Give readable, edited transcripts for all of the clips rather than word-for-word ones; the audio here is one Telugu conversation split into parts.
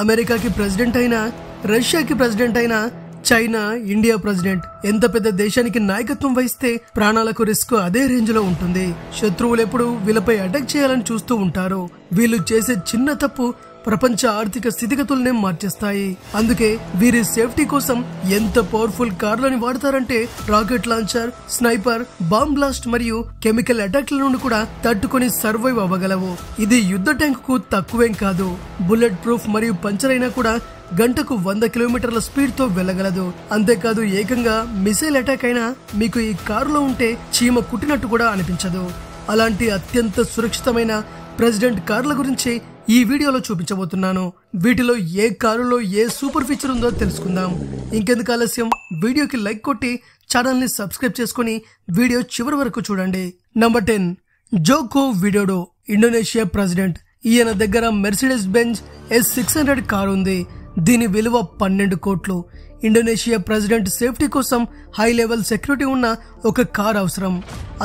అమెరికాకి ప్రెసిడెంట్ అయినా, రష్యాకి ప్రెసిడెంట్ అయినా, చైనా, ఇండియా ప్రెసిడెంట్ ఎంత పెద్ద దేశానికి నాయకత్వం వహిస్తే ప్రాణాలకు రిస్క్ అదే రేంజ్ లో ఉంటుంది. శత్రువులు ఎప్పుడు వీళ్ళపై అటాక్ చేయాలని చూస్తూ ఉంటారు. వీళ్ళు చేసే చిన్న తప్పు ప్రపంచ ఆర్థిక స్థితిగతుల్నే మార్చేస్తాయి. అందుకే వీరి సేఫ్టీ కోసం ఎంత పవర్ఫుల్ కార్లని వాడతారంటే rocket launcher, sniper, bomb blast మరియు కెమికల్ అటాక్ల నుండి కూడా తట్టుకొని సర్వైవ్ అవ్వగలవు. ఇది యుద్ధ ట్యాంక్ కు తక్కువేం కాదు. బుల్లెట్ ప్రూఫ్ మరియు పంచర్ అయినా కూడా గంటకు 100 కిలోమీటర్ల స్పీడ్ తో వెళ్ళగలదు. అంతేకాదు ఏకంగా మిసైల్ అటాక్ అయినా మీకు ఈ కారులో ఉంటే చీమ కుట్టినట్టు కూడా అనిపించదు. అలాంటి అత్యంత సురక్షితమైన ప్రెసిడెంట్ కార్ల గురించి ఈ వీడియోలో చూపించబోతున్నాను. వీటిలో ఏ కారులో ఏ సూపర్ ఫీచర్ ఉందో తెలుసుకుందాం. ఇంకెందుకు ఆలస్యం, వీడియోకి లైక్ కొట్టి ఛానల్ ని సబ్స్క్రైబ్ చేసుకుని వీడియో చివరి వరకు చూడండి. Number 10, Djoko Widodo, Indonesia president. ఈయన దగ్గర మెర్సిడెస్ బెంజ్ S600 కారు ఉంది. దీని విలువ 12 కోట్లు. ఇండోనేషియా ప్రెసిడెంట్ సేఫ్టీ కోసం హై లెవెల్ సెక్యూరిటీ ఉన్న ఒక కార్ అవసరం.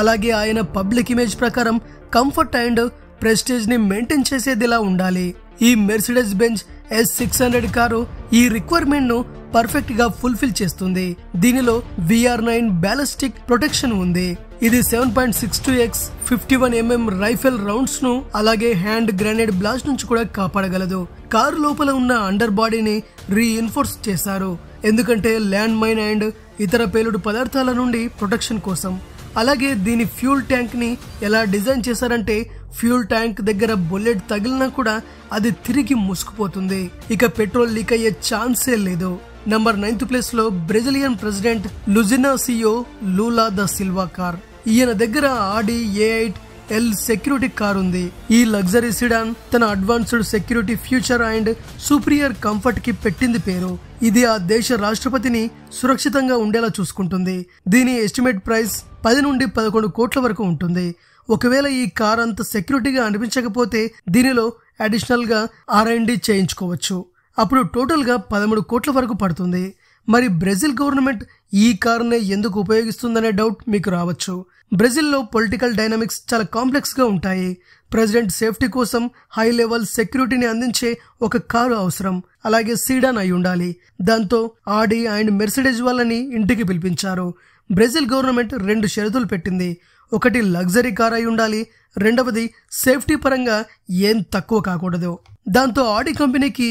అలాగే ఆయన పబ్లిక్ ఇమేజ్ ప్రకారం కంఫర్ట్ అండ్ ప్రెస్టేజ్ ని మెయింటైన్ చేసేదిలా ఉండాలి. ఈ మెర్సిడెస్ బెంజ్ S600 కారు ఈ రిక్వైర్మెంట్ ను పర్ఫెక్ట్ గా ఫుల్ఫిల్ చేస్తుంది. దీనిలో VR9 బ్యాలిస్టిక్ ప్రొటెక్షన్ ఉంది. ఇది 7.62x 51mm రైఫిల్ రౌండ్స్ ను అలాగే హ్యాండ్ గ్రెనేడ్ బ్లాస్ట్ నుంచి కూడా కాపాడగలదు. కారు లోపల ఉన్న అండర్ బాడీని రీఇన్ఫోర్స్ చేశారు. ఎందుకంటే ల్యాండ్ మైన్ అండ్ ఇతర పేలుడు పదార్థాల నుండి ప్రొటెక్షన్ కోసం. అలాగే దీని ఫ్యూల్ ట్యాంక్ ని ఎలా డిజైన్ చేశారంటే ఫ్యూల్ ట్యాంక్ దగ్గర బుల్లెట్ తగిలినా కూడా అది తిరిగి మూసుకుపోతుంది. ఇక పెట్రోల్ లీక్ అయ్యే ఛాన్సే లేదు. నంబర్ 9th ప్లేస్ లో Brazilian president Luiz Inacio Lula da Silva car. ఈయన దగ్గర ఆడి A8L సెక్యూరిటీ కార్ ఉంది. ఈ లగ్జరీ సిడాన్ తన advanced security future and superior comfort కి పెట్టింది పేరు. ఇది ఆ దేశ రాష్ట్రపతిని సురక్షితంగా ఉండేలా చూసుకుంటుంది. దీని ఎస్టిమేట్ ప్రైస్ 10 నుండి 11 కోట్ల వరకు ఉంటుంది. ఒకవేళ ఈ కార్ అంత సెక్యూరిటీగా అనిపించకపోతే దీనిలో అడిషనల్ గా R&D చేయించుకోవచ్చు. అప్పుడు టోటల్ గా 13 కోట్ల వరకు పడుతుంది. మరి బ్రెజిల్ గవర్నమెంట్ ఈ కారునే ఎందుకు ఉపయోగిస్తుందనే డౌట్ మీకు రావచ్చు. బ్రెజిల్లో పొలిటికల్ డైనామిక్స్ చాలా కాంప్లెక్స్ గా ఉంటాయి. ప్రెసిడెంట్ సేఫ్టీ కోసం హై లెవెల్ సెక్యూరిటీని అందించే ఒక కారు అవసరం. అలాగే సీడాన్ అయి ఉండాలి. దాంతో ఆడి అండ్ మెర్సిడెస్ వాళ్ళని ఇంటికి పిలిపించారు. బ్రెజిల్ గవర్నమెంట్ 2 షరతులు పెట్టింది. ఒకటి లగ్జరీ కార్ అయి ఉండాలి, రెండవది సేఫ్టీ పరంగా ఏం తక్కువ కాకూడదు. దాంతో ఆడి కంపెనీకి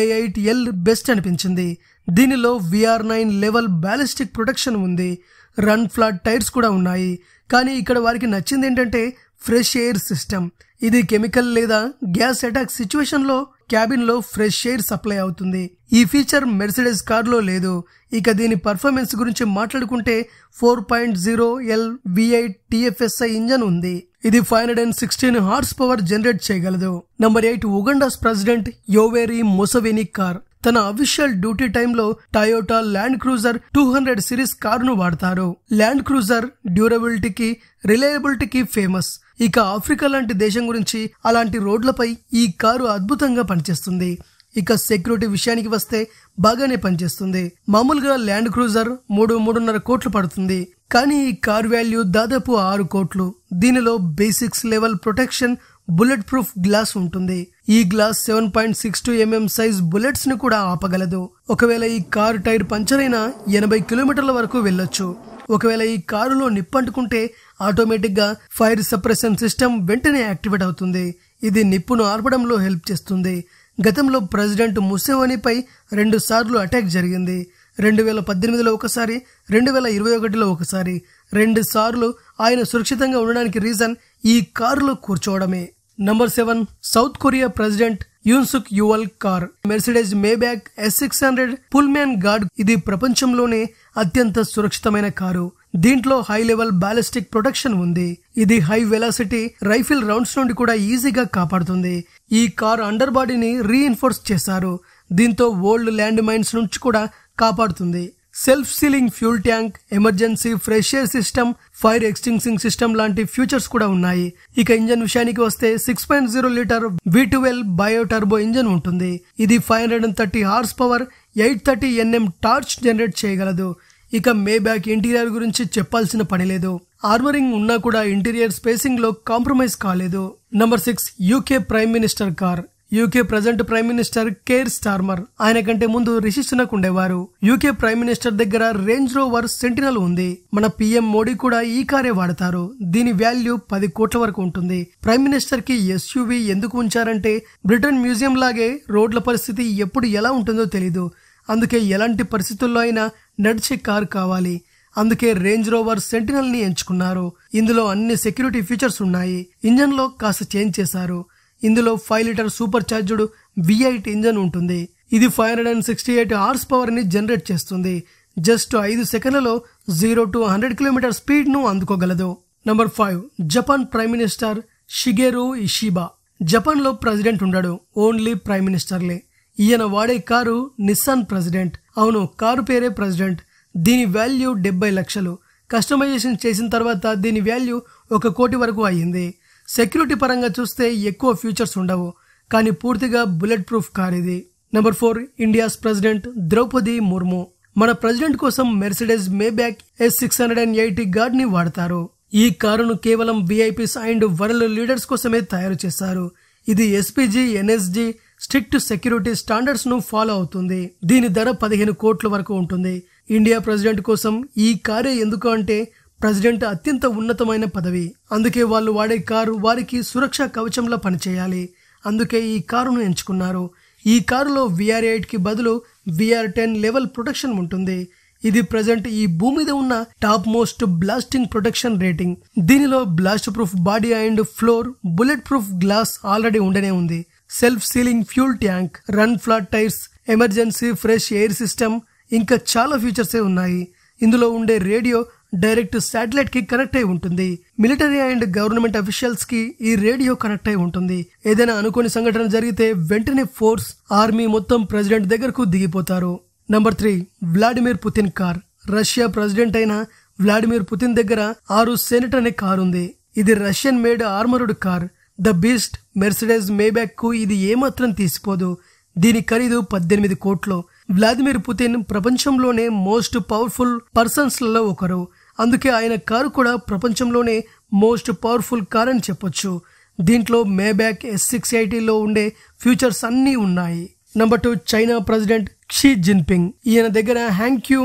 A8L బెస్ట్ అనిపించింది. దీనిలో VR9 లెవెల్ బ్యాలిస్టిక్ ప్రొటెక్షన్ ఉంది. రన్ ఫ్లాట్ టైర్స్ కూడా ఉన్నాయి. కానీ ఇక్కడ వారికి నచ్చింది ఏంటంటే ఫ్రెష్ ఎయిర్ సిస్టమ్. ఇది కెమికల్ లేదా గ్యాస్ అటాక్ సిచ్యువేషన్ లో క్యాబిన్ లో ఫ్రెష్ ఎయిర్ సప్లై అవుతుంది. ఈ ఫీచర్ మెర్సిడెస్ కార్ లో లేదు. ఇక దీని పర్ఫార్మెన్స్ గురించి మాట్లాడుకుంటే 4.0L V8 TFSI ఇంజన్ ఉంది. ఇది 516 హార్స్ పవర్ జనరేట్ చేయగలదు. Number 8, Uganda's president Yoweri Museveni car. తన అఫీషియల్ డ్యూటీ టైంలో టయోటా ల్యాండ్ క్రూజర్ 200 సిరీస్ కారును వాడతారు. ల్యాండ్ క్రూజర్ డ్యూరబిలిటీకి, రిలయబిలిటీకి ఫేమస్. ఇక ఆఫ్రికా లాంటి దేశం గురించి అలాంటి రోడ్లపై ఈ కారు అద్భుతంగా పనిచేస్తుంది. ఇక సెక్యూరిటీ విషయానికి వస్తే బాగానే పనిచేస్తుంది. మామూలుగా ల్యాండ్ క్రూజర్ 3-3.5 కోట్లు పడుతుంది. కానీ ఈ కార్ వాల్యూ దాదాపు 6 కోట్లు. దీనిలో basics level protection, bullet proof glass ఉంటుంది. ఈ గ్లాస్ 7.62mm సైజ్ బుల్లెట్స్ ని కూడా ఆపగలదు. ఒకవేళ ఈ కారు టైర్ పంచర్ అయినా 80 కిలోమీటర్ల వరకు వెళ్ళొచ్చు. ఒకవేళ ఈ కారులో నిప్పంటుకుంటే ఆటోమేటిక్ గా ఫైర్ సప్రెషన్ సిస్టమ్ వెంటనే యాక్టివేట్ అవుతుంది. ఇది నిప్పును ఆర్పడంలో హెల్ప్ చేస్తుంది. గతంలో ప్రెసిడెంట్ ముసెవేనిపై 2 సార్లు అటాక్ జరిగింది. 2018లో ఒకసారి, 2021లో ఒకసారి. 2 సార్లు ఆయన సురక్షితంగా ఉండడానికి రీజన్ ఈ కారులో కూర్చోవడమే. Number 7, south Korea president Yoon Suk Yeol car. Mercedes Maybach S600 Pullman Guard. ఇది ప్రపంచంలోనే అత్యంత సురక్షితమైన కారు. దీంట్లో హై లెవెల్ బ్యాలిస్టిక్ ప్రొటెక్షన్ ఉంది. ఇది హై వెలాసిటీ రైఫిల్ రౌండ్స్ నుండి కూడా ఈజీగా కాపాడుతుంది. ఈ కార్ అండర్ బాడీని రీఇన్ఫోర్స్ చేశారు. దీంతో ఓల్డ్ ల్యాండ్ మైన్స్ నుంచి కూడా కాపాడుతుంది. Self sealing fuel tank, emergency fresh air system, fire extinguishing system లాంటి ఫీచర్స్ కూడా ఉన్నాయి. ఇక ఇంజన్ విషయానికి వస్తే 6.0 litre V12 bio turbo engine ఉంటుంది. ఇది 530 horse power, 830 Nm torch generate చేయగలదు. ఇక మేబ్యాక్ ఇంటీరియర్ గురించి చెప్పాల్సిన పని లేదు. ఆర్మరింగ్ ఉన్నా కూడా ఇంటీరియర్ స్పేసింగ్ లో కాంప్రమైజ్ కాలేదు. Number 6, UK prime minister car. UK present prime minister care Starmer. ఆయన కంటే ముందు రిషి సునక్ ఉండేవారు. యూకే ప్రైమ్ మినిస్టర్ దగ్గర రేంజ్ రోవర్ సెంటినల్ ఉంది. మన పీఎం మోడీ కూడా ఈ కారే వాడతారు. దీని వాల్యూ 10 కోట్ల వరకు ఉంటుంది. ప్రైమ్ మినిస్టర్ కి ఎస్యూవీ ఎందుకు ఉంచారంటే బ్రిటన్ మ్యూజియం లాగే రోడ్ల పరిస్థితి ఎప్పుడు ఎలా ఉంటుందో తెలీదు. అందుకే ఎలాంటి పరిస్థితుల్లో అయినా నడిచే కారు కావాలి. అందుకే రేంజ్ రోవర్ సెంటినల్ ని ఎంచుకున్నారు. ఇందులో అన్ని సెక్యూరిటీ ఫీచర్స్ ఉన్నాయి. ఇంజన్ లో కాస్త చేంజ్ చేశారు. ఇందులో 5 litre super charged V8 engine ఉంటుంది. ఇది 568 హార్స్ పవర్ ని జనరేట్ చేస్తుంది. జస్ట్ 5 సెకండ్లలో 0 to 100 కిలోమీటర్ స్పీడ్ ను అందుకోగలదు. Number 5 Japan prime minister Shigeru Ishiba. Japan లో ప్రెసిడెంట్ ఉండడు, ఓన్లీ ప్రైమ్ మినిస్టర్లే. ఈయన వాడే కారు నిస్సాన్ ప్రెసిడెంట్. అవును, కారు పేరే ప్రెసిడెంట్. దీని వాల్యూ 70 లక్షలు. కస్టమైజేషన్ చేసిన తర్వాత దీని వాల్యూ 1 కోటి వరకు అయ్యింది. సెక్యూరిటీ పరంగా చూస్తే ఎక్కువ ఫీచర్స్ ఉండవు, కానీ పూర్తిగా బుల్లెట్ ప్రూఫ్ కార్ ఇది. Number 4 India's president Draupadi Murmu. మన ప్రెసిడెంట్ కోసం మెర్సిడెస్ మేబ్యాక్ S680 గార్డ్ ని వాడతారు. ఈ కారును కేవలం విఐపీస్ అండ్ వరల్డ్ లీడర్స్ కోసమే తయారు చేశారు. ఇది SPG NSG strict security standards ను ఫాలో అవుతుంది. దీని ధర 15 కోట్ల వరకు ఉంటుంది. ఇండియా ప్రెసిడెంట్ కోసం ఈ కారే ఎందుకు అంటే ప్రెసిడెంట్ అత్యంత ఉన్నతమైన పదవి. అందుకే వాళ్ళు వాడే కారు వారికి సురక్షా కవచంలా పనిచేయాలి. అందుకే ఈ కారును ఎంచుకున్నారు. ఈ కారులో VR8 కి బదులు VR10 లెవెల్ ప్రొటెక్షన్ ఉంటుంది. ఇది ప్రెజెంట్ ఈ భూమి మీద ఉన్న top most blasting protection rating. దీనిలో blast proof body and floor, bullet proof glass already ఉండనే ఉంది. Self sealing fuel tank, run flat tyres, emergency fresh air system, ఇంకా చాలా ఫీచర్సే ఉన్నాయి. ఇందులో ఉండే రేడియో డైరెక్ట్ శాటిలైట్ కి కనెక్ట్ అయి ఉంటుంది. మిలిటరీ అండ్ గవర్నమెంట్ అఫీషియల్స్ కి ఈ రేడియో కనెక్ట్ అయి ఉంటుంది. ఏదైనా అనుకోని సంఘటన జరిగితే వెంటనే ఫోర్స్, ఆర్మీ మొత్తం ప్రెసిడెంట్ దగ్గరకు దిగిపోతారు. Number 3 Vladimir Putin car. Russia president అయిన వ్లాడిమిర్ పుతిన్ దగ్గర 6 సెనెట్ అనే కార్ ఉంది. ఇది Russian made armoured car. The Beast Mercedes Maybach కు ఇది ఏమాత్రం తీసిపోదు. దీని ఖరీదు 18 కోట్లు. వ్లాదిమిర్ పుతిన్ ప్రపంచంలోనే మోస్ట్ పవర్ఫుల్ పర్సన్స్ లలో ఒకరు. అందుకే ఆయన కారు కూడా ప్రపంచంలోనే మోస్ట్ పవర్ఫుల్ కార్ అని చెప్పొచ్చు. దీంట్లో మేబ్యాక్ S680 లో ఉండే ఫీచర్స్ అన్నీ ఉన్నాయి. Number 2 China president Xi Jinping. ఈయన దగ్గర హ్యాంగ్క్యూ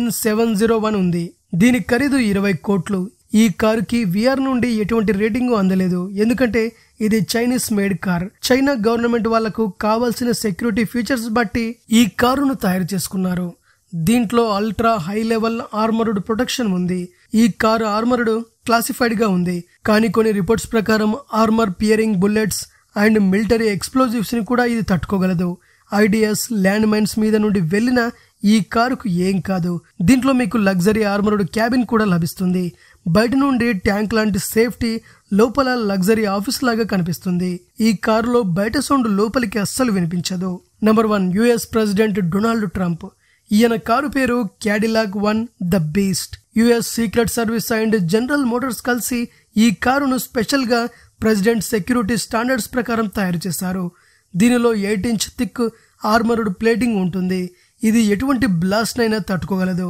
N701 ఉంది. దీని ఖరీదు 20 కోట్లు. ఈ కారుకి VR నుండి ఎటువంటి రేటింగ్ అందలేదు, ఎందుకంటే ఇది Chinese made car. China government వాళ్లకు కావాల్సిన సెక్యూరిటీ ఫీచర్స్ బట్టి ఈ కారును తయారు చేసుకున్నారు. దీంట్లో ultra high level armoured protection ఉంది. ఈ కారు ఆర్మర్డ్ క్లాసిఫైడ్ గా ఉంది, కానీ కొన్ని రిపోర్ట్స్ ప్రకారం armour piercing bullets and military explosives ని కూడా ఇది తట్టుకోగలదు. IDS ల్యాండ్ మైన్స్ మీద నుండి వెళ్లిన ఈ కారుకు ఏం కాదు. దీంట్లో మీకు లగ్జరీ ఆర్మర్డ్ క్యాబిన్ కూడా లభిస్తుంది. బయట నుండి ట్యాంక్ లాంటి సేఫ్టీ, లోపల లగ్జరీ ఆఫీస్ లాగా కనిపిస్తుంది. ఈ కారులో బయట సౌండ్ లోపలికి అస్సలు వినిపించదు. Number 1 US president Donald Trump. ఈయన కారు పేరు Cadillac 1 the Beast. US secret service and General Motors కలిసి ఈ కారును స్పెషల్ గా ప్రెసిడెంట్ సెక్యూరిటీ స్టాండర్డ్స్ ప్రకారం తయారు చేశారు. దీనిలో 8 ఇంచ్ థిక్ ఆర్మర్డ్ ప్లేటింగ్ ఉంటుంది. ఇది ఎటువంటి బ్లాస్ట్ అయినా తట్టుకోగలదు.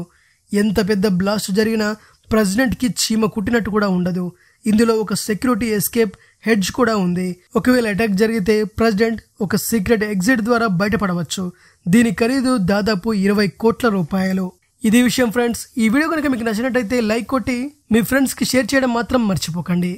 ఎంత పెద్ద బ్లాస్ట్ జరిగినా ప్రెసిడెంట్ కి చీమ కుట్టినట్టు కూడా ఉండదు. ఇందులో ఒక సెక్యూరిటీ ఎస్కేప్ హెడ్జ్ కూడా ఉంది. ఒకవేళ అటాక్ జరిగితే ప్రెసిడెంట్ ఒక సీక్రెట్ ఎగ్జిట్ ద్వారా బయటపడవచ్చు. దీని ఖరీదు దాదాపు 20 కోట్ల రూపాయలు. ఇది విషయం ఫ్రెండ్స్. ఈ వీడియో కనుక మీకు నచ్చినట్టయితే లైక్ కొట్టి మీ ఫ్రెండ్స్ కి షేర్ చేయడం మాత్రం మర్చిపోకండి.